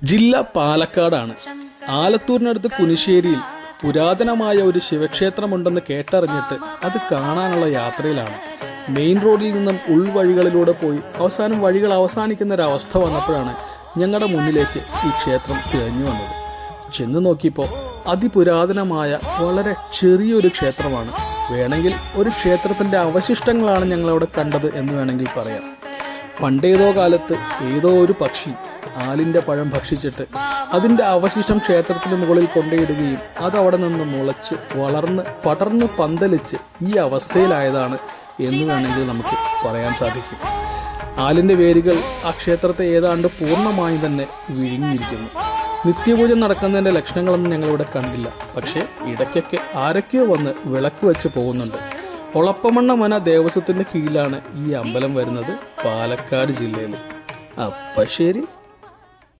ജില്ല പാലക്കാടാണ്. ആലത്തൂരിനടുത്ത് കുനിശ്ശേരിയിൽ പുരാതനമായ ഒരു ശിവക്ഷേത്രമുണ്ടെന്ന് കേട്ടറിഞ്ഞിട്ട് അത് കാണാനുള്ള യാത്രയിലാണ്. മെയിൻ റോഡിൽ നിന്നും ഉൾവഴികളിലൂടെ പോയി അവസാനം വഴികൾ അവസാനിക്കുന്ന ഒരവസ്ഥ വന്നപ്പോഴാണ് ഞങ്ങളുടെ മുന്നിലേക്ക് ഈ ക്ഷേത്രം തിരഞ്ഞു വന്നത്. ചെന്ന് നോക്കിയപ്പോൾ അതിപുരാതനമായ വളരെ ചെറിയൊരു ക്ഷേത്രമാണ്. വേണമെങ്കിൽ ഒരു ക്ഷേത്രത്തിൻ്റെ അവശിഷ്ടങ്ങളാണ് ഞങ്ങളവിടെ കണ്ടത് എന്ന് വേണമെങ്കിൽ പറയാം. പണ്ടേതോ കാലത്ത് ഏതോ ഒരു പക്ഷി ആലിൻ്റെ പഴം ഭക്ഷിച്ചിട്ട് അതിൻ്റെ അവശിഷ്ടം ക്ഷേത്രത്തിന് മുകളിൽ കൊണ്ടുപോയിടുകയും അതവിടെ നിന്ന് മുളച്ച് വളർന്ന് പടർന്ന് പന്തലിച്ച് ഈ അവസ്ഥയിലായതാണ് എന്ന് വേണമെങ്കിൽ നമുക്ക് പറയാൻ സാധിക്കും. ആലിൻ്റെ വേരുകൾ ആ ക്ഷേത്രത്തെ ഏതാണ്ട് പൂർണ്ണമായും തന്നെ വിഴുങ്ങിയിരിക്കുന്നു. നിത്യപൂജ നടക്കുന്നതിൻ്റെ ലക്ഷണങ്ങളൊന്നും ഞങ്ങളിവിടെ കണ്ടില്ല. പക്ഷേ ഇടയ്ക്കൊക്കെ ആരൊക്കെയോ വന്ന് വിളക്ക് വെച്ച് പോകുന്നുണ്ട്. ഒളപ്പമണ്ണ മന ദേവസ്വത്തിൻ്റെ കീഴിലാണ് ഈ അമ്പലം വരുന്നത്, പാലക്കാട് ജില്ലയിൽ. അപ്പം ശരി.